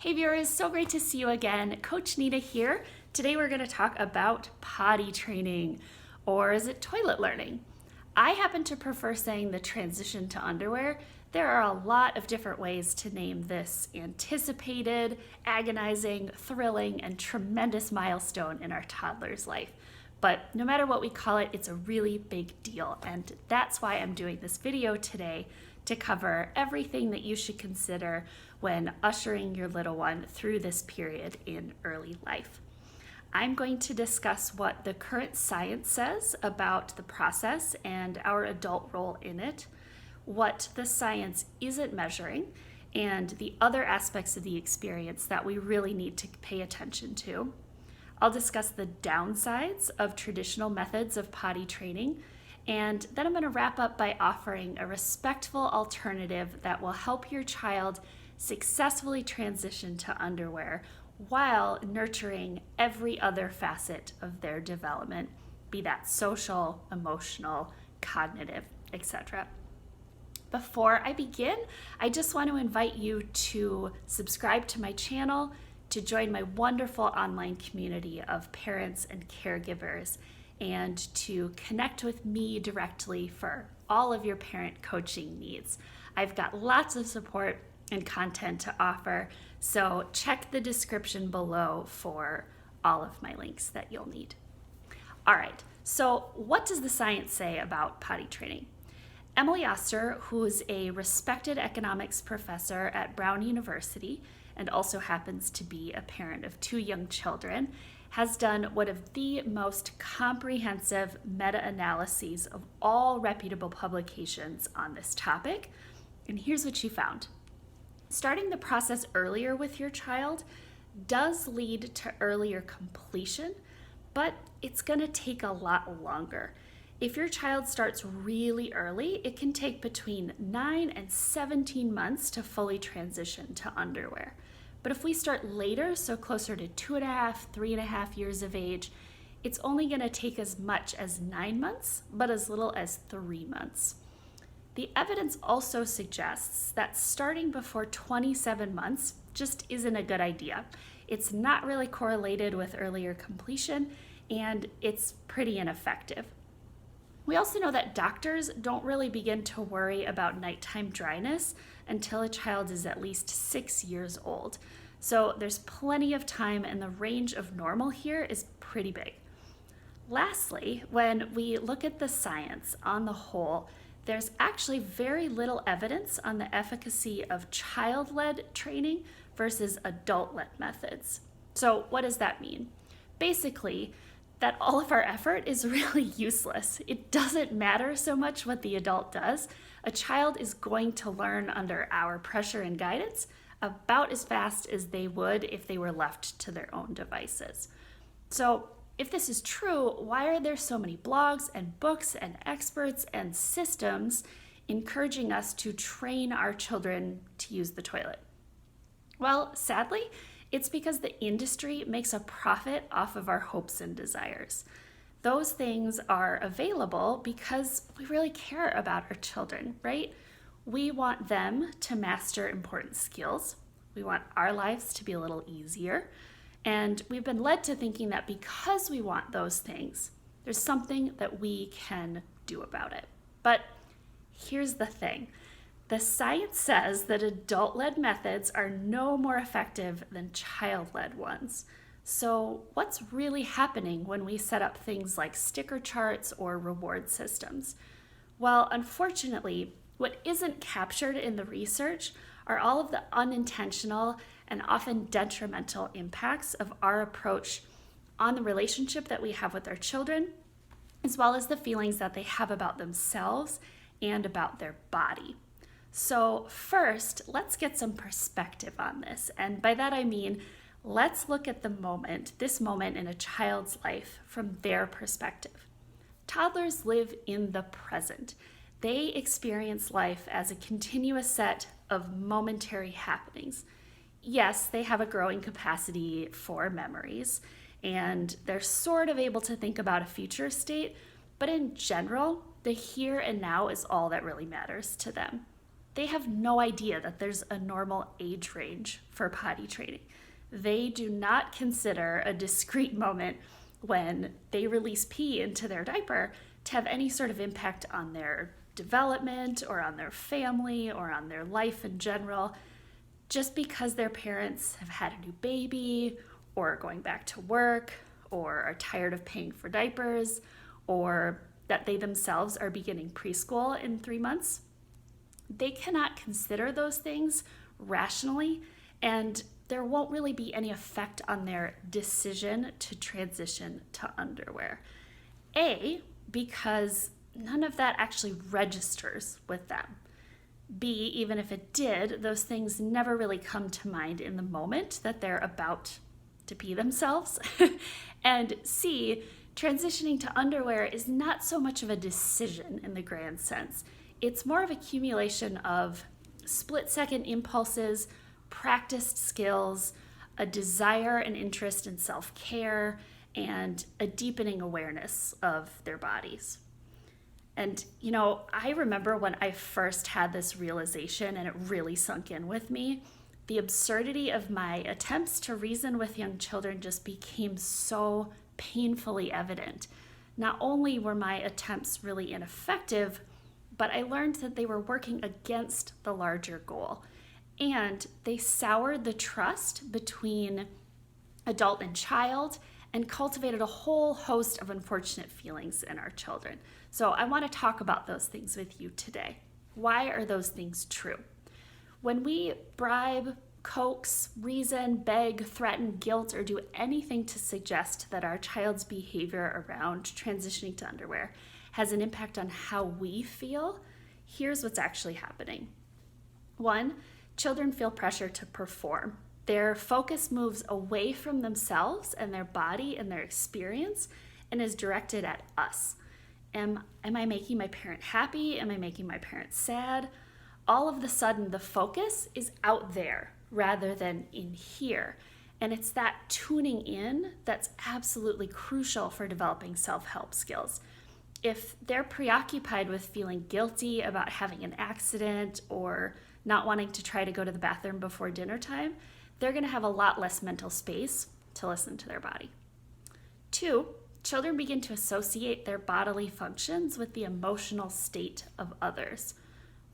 Hey viewers, so great to see you again. Coach Nita here. Today we're going to talk about potty training, or is it toilet learning? I happen to prefer saying the transition to underwear. There are a lot of different ways to name this anticipated, agonizing, thrilling, and tremendous milestone in our toddler's life. But no matter what we call it, it's a really big deal, and that's why I'm doing this video today to cover everything that you should consider when ushering your little one through this period in early life. I'm going to discuss what the current science says about the process and our adult role in it, what the science isn't measuring, and the other aspects of the experience that we really need to pay attention to. I'll discuss the downsides of traditional methods of potty training, and then I'm going to wrap up by offering a respectful alternative that will help your child successfully transition to underwear while nurturing every other facet of their development, be that social, emotional, cognitive, etc. Before I begin, I just want to invite you to subscribe to my channel, to join my wonderful online community of parents and caregivers, and to connect with me directly for all of your parent coaching needs. I've got lots of support and content to offer, so check the description below for all of my links that you'll need. All right, so what does the science say about potty training? Emily Oster, who's a respected economics professor at Brown University and also happens to be a parent of 2 young children, has done one of the most comprehensive meta-analyses of all reputable publications on this topic. And here's what she found. Starting the process earlier with your child does lead to earlier completion, but it's going to take a lot longer. If your child starts really early, it can take between 9 and 17 months to fully transition to underwear. But if we start later, so closer to 2.5, 3.5 years of age, it's only going to take as much as 9 months, but as little as 3 months. The evidence also suggests that starting before 27 months just isn't a good idea. It's not really correlated with earlier completion, and it's pretty ineffective. We also know that doctors don't really begin to worry about nighttime dryness until a child is at least 6 years old. So there's plenty of time, and the range of normal here is pretty big. Lastly, when we look at the science on the whole, there's actually very little evidence on the efficacy of child-led training versus adult-led methods. So what does that mean? Basically, that all of our effort is really useless. It doesn't matter so much what the adult does. A child is going to learn under our pressure and guidance about as fast as they would if they were left to their own devices. So if this is true, why are there so many blogs and books and experts and systems encouraging us to train our children to use the toilet? Well, sadly, it's because the industry makes a profit off of our hopes and desires. Those things are available because we really care about our children, right? We want them to master important skills. We want our lives to be a little easier. And we've been led to thinking that because we want those things, there's something that we can do about it. But here's the thing. The science says that adult-led methods are no more effective than child-led ones. So what's really happening when we set up things like sticker charts or reward systems? Well, unfortunately, what isn't captured in the research are all of the unintentional and often detrimental impacts of our approach on the relationship that we have with our children, as well as the feelings that they have about themselves and about their body. So first, let's get some perspective on this. And by that I mean, let's look at this moment in a child's life from their perspective. Toddlers live in the present. They experience life as a continuous set of momentary happenings. Yes, they have a growing capacity for memories, and they're sort of able to think about a future state, but in general, the here and now is all that really matters to them. they have no idea that there's a normal age range for potty training. They do not consider a discrete moment when they release pee into their diaper to have any sort of impact on their development or on their family or on their life in general. Just because their parents have had a new baby or are going back to work or are tired of paying for diapers or that they themselves are beginning preschool in 3 months, they cannot consider those things rationally, and there won't really be any effect on their decision to transition to underwear. A, because none of that actually registers with them. B, even if it did, those things never really come to mind in the moment that they're about to pee themselves. And C, transitioning to underwear is not so much of a decision in the grand sense. It's more of accumulation of split-second impulses, practiced skills, a desire and interest in self-care, and a deepening awareness of their bodies. And, I remember when I first had this realization and it really sunk in with me, the absurdity of my attempts to reason with young children just became so painfully evident. Not only were my attempts really ineffective, but I learned that they were working against the larger goal. And they soured the trust between adult and child and cultivated a whole host of unfortunate feelings in our children. So I want to talk about those things with you today. Why are those things true? When we bribe, coax, reason, beg, threaten, guilt, or do anything to suggest that our child's behavior around transitioning to underwear has an impact on how we feel, here's what's actually happening. 1, children feel pressure to perform. Their focus moves away from themselves and their body and their experience and is directed at us. Am I making my parent happy? Am I making my parent sad? All of a sudden, the focus is out there rather than in here. And it's that tuning in that's absolutely crucial for developing self-help skills. If they're preoccupied with feeling guilty about having an accident or not wanting to try to go to the bathroom before dinner time, they're going to have a lot less mental space to listen to their body. 2, children begin to associate their bodily functions with the emotional state of others.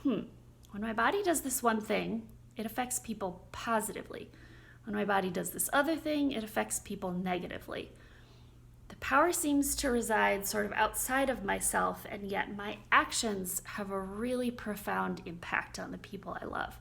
When my body does this one thing, it affects people positively. When my body does this other thing, it affects people negatively. The power seems to reside sort of outside of myself, and yet my actions have a really profound impact on the people I love.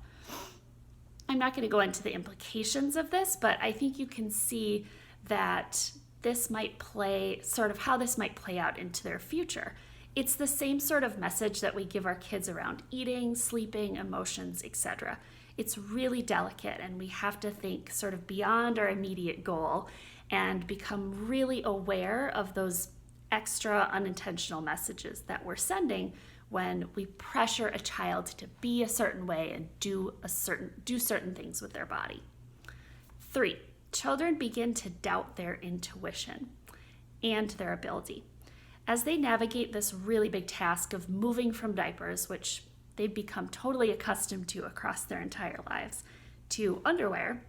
I'm not going to go into the implications of this, but I think you can see that this might play, sort of how this might play out into their future. It's the same sort of message that we give our kids around eating, sleeping, emotions, etc. It's really delicate, and we have to think sort of beyond our immediate goal and become really aware of those extra unintentional messages that we're sending when we pressure a child to be a certain way and do certain things with their body. 3, children begin to doubt their intuition and their ability. As they navigate this really big task of moving from diapers, which they've become totally accustomed to across their entire lives, to underwear,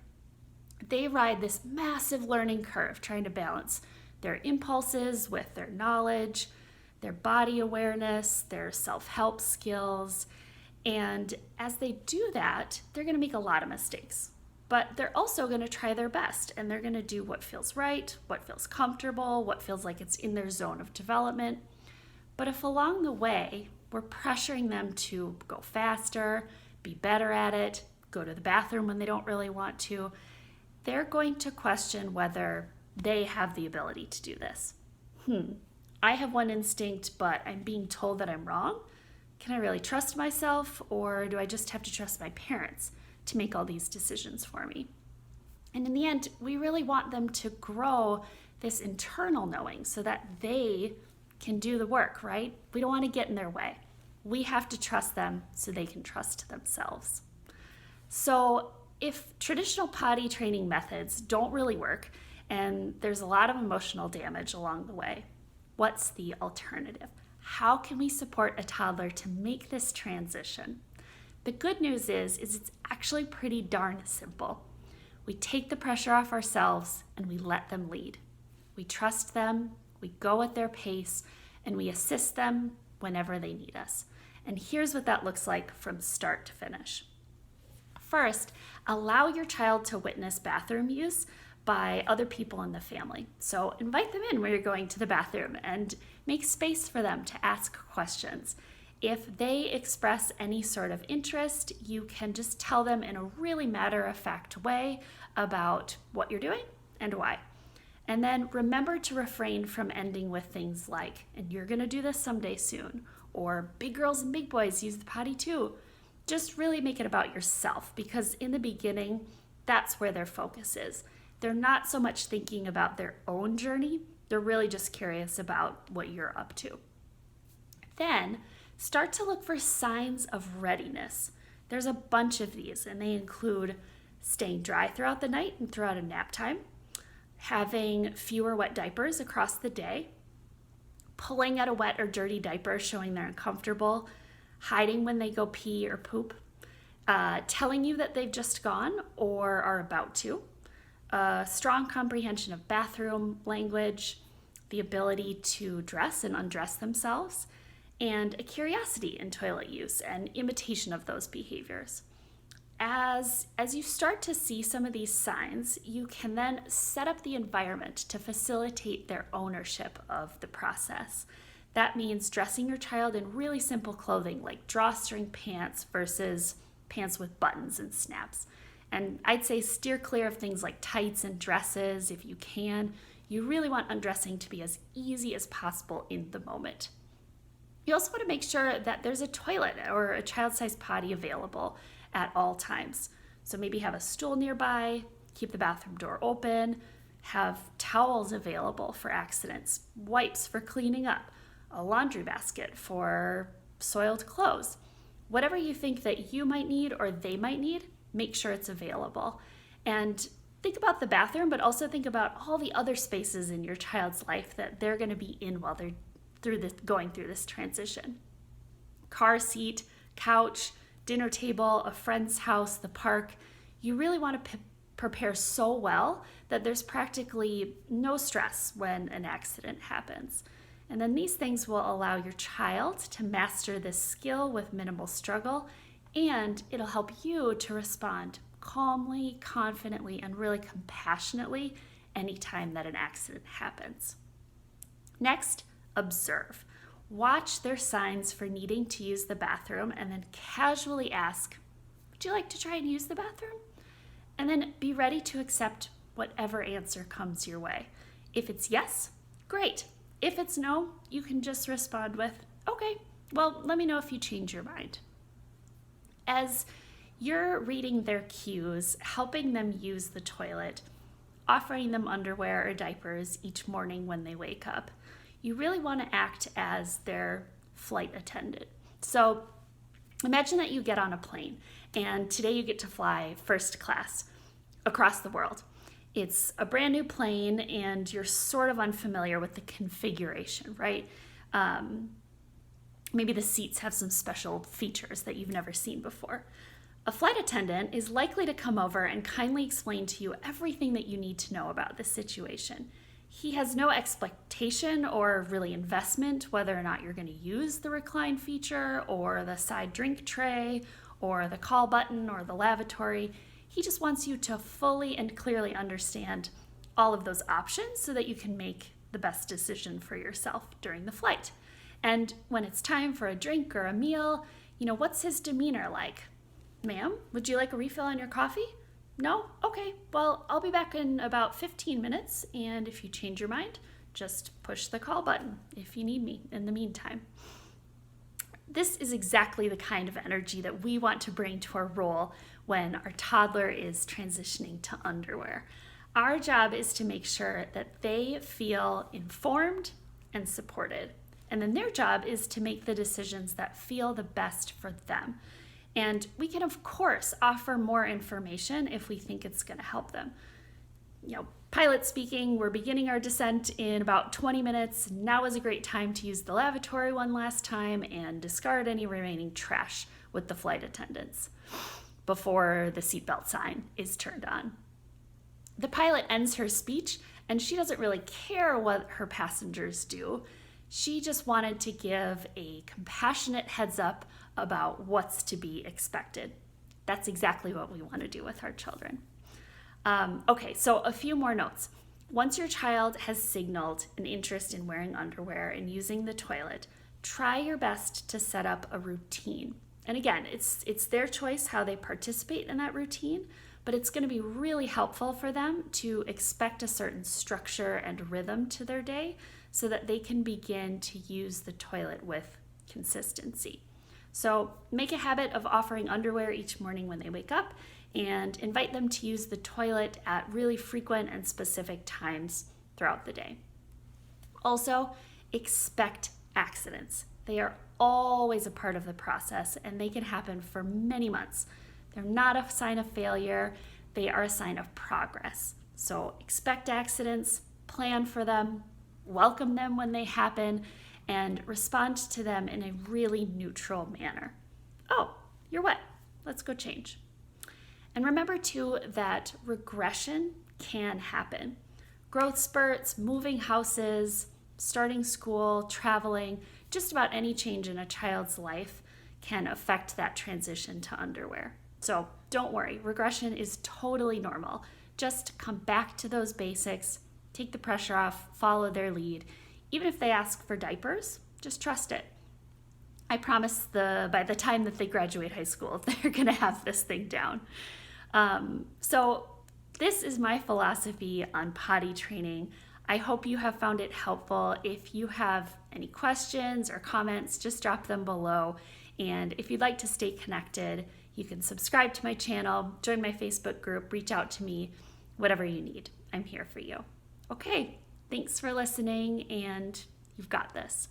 they ride this massive learning curve trying to balance their impulses with their knowledge, their body awareness, their self-help skills. And as they do that, they're going to make a lot of mistakes. But they're also going to try their best, and they're going to do what feels right, what feels comfortable, what feels like it's in their zone of development. But if along the way, we're pressuring them to go faster, be better at it, go to the bathroom when they don't really want to, they're going to question whether they have the ability to do this. I have one instinct, but I'm being told that I'm wrong. Can I really trust myself, or do I just have to trust my parents to make all these decisions for me? And in the end, we really want them to grow this internal knowing so that they can do the work, right? We don't want to get in their way. We have to trust them so they can trust themselves. So if traditional potty training methods don't really work and there's a lot of emotional damage along the way, what's the alternative? How can we support a toddler to make this transition? The good news is it's actually pretty darn simple. We take the pressure off ourselves and we let them lead. We trust them, we go at their pace, and we assist them whenever they need us. And here's what that looks like from start to finish. First, allow your child to witness bathroom use by other people in the family. So invite them in when you're going to the bathroom and make space for them to ask questions. If they express any sort of interest, you can just tell them in a really matter-of-fact way about what you're doing and why. And then remember to refrain from ending with things like, and you're gonna do this someday soon, or big girls and big boys use the potty too. Just really make it about yourself, because in the beginning, that's where their focus is. They're not so much thinking about their own journey, they're really just curious about what you're up to. Then, start to look for signs of readiness. There's a bunch of these, and they include staying dry throughout the night and throughout a nap time, having fewer wet diapers across the day, pulling at a wet or dirty diaper showing they're uncomfortable, hiding when they go pee or poop, telling you that they've just gone or are about to, a strong comprehension of bathroom language, the ability to dress and undress themselves, and a curiosity in toilet use and imitation of those behaviors. As you start to see some of these signs, you can then set up the environment to facilitate their ownership of the process. That means dressing your child in really simple clothing like drawstring pants versus pants with buttons and snaps. And I'd say steer clear of things like tights and dresses if you can. You really want undressing to be as easy as possible in the moment. You also want to make sure that there's a toilet or a child-sized potty available at all times. So maybe have a stool nearby, keep the bathroom door open, have towels available for accidents, wipes for cleaning up, a laundry basket for soiled clothes. Whatever you think that you might need or they might need, make sure it's available. And think about the bathroom, but also think about all the other spaces in your child's life that they're going to be in while they're going through this transition. Car seat, couch, dinner table, a friend's house, the park. You really want to prepare so well that there's practically no stress when an accident happens. And then these things will allow your child to master this skill with minimal struggle, and it'll help you to respond calmly, confidently, and really compassionately anytime that an accident happens. Next, observe. Watch their signs for needing to use the bathroom and then casually ask, would you like to try and use the bathroom? And then be ready to accept whatever answer comes your way. If it's yes, great. If it's no, you can just respond with, okay, well, let me know if you change your mind. As you're reading their cues, helping them use the toilet, offering them underwear or diapers each morning when they wake up, you really want to act as their flight attendant. So imagine that you get on a plane and today you get to fly first class across the world. It's a brand new plane and you're sort of unfamiliar with the configuration, right? Maybe the seats have some special features that you've never seen before. A flight attendant is likely to come over and kindly explain to you everything that you need to know about the situation. He has no expectation or really investment whether or not you're going to use the recline feature or the side drink tray or the call button or the lavatory. He just wants you to fully and clearly understand all of those options so that you can make the best decision for yourself during the flight. And when it's time for a drink or a meal, what's his demeanor like? Ma'am, would you like a refill on your coffee? No? Okay, well, I'll be back in about 15 minutes, and if you change your mind, just push the call button if you need me in the meantime. This is exactly the kind of energy that we want to bring to our role when our toddler is transitioning to underwear. Our job is to make sure that they feel informed and supported, and then their job is to make the decisions that feel the best for them. And we can, of course, offer more information if we think it's going to help them. Pilot speaking, we're beginning our descent in about 20 minutes. Now is a great time to use the lavatory one last time and discard any remaining trash with the flight attendants before the seatbelt sign is turned on. The pilot ends her speech, and she doesn't really care what her passengers do. She just wanted to give a compassionate heads up about what's to be expected. That's exactly what we want to do with our children. Okay, so a few more notes. Once your child has signaled an interest in wearing underwear and using the toilet, try your best to set up a routine. And again, it's their choice how they participate in that routine, but it's going to be really helpful for them to expect a certain structure and rhythm to their day so that they can begin to use the toilet with consistency. So make a habit of offering underwear each morning when they wake up and invite them to use the toilet at really frequent and specific times throughout the day. Also, expect accidents. They are always a part of the process, and they can happen for many months. They're not a sign of failure, they are a sign of progress. So expect accidents, plan for them, welcome them when they happen, and respond to them in a really neutral manner. Oh, you're wet. Let's go change. And remember too that regression can happen. Growth spurts, moving houses, starting school, traveling, just about any change in a child's life can affect that transition to underwear. So don't worry, regression is totally normal. Just come back to those basics, take the pressure off, follow their lead. Even if they ask for diapers, just trust it. I promise by the time that they graduate high school, they're gonna have this thing down. So this is my philosophy on potty training. I hope you have found it helpful. If you have any questions or comments, just drop them below. And if you'd like to stay connected, you can subscribe to my channel, join my Facebook group, reach out to me, whatever you need. I'm here for you. Okay, thanks for listening, and you've got this.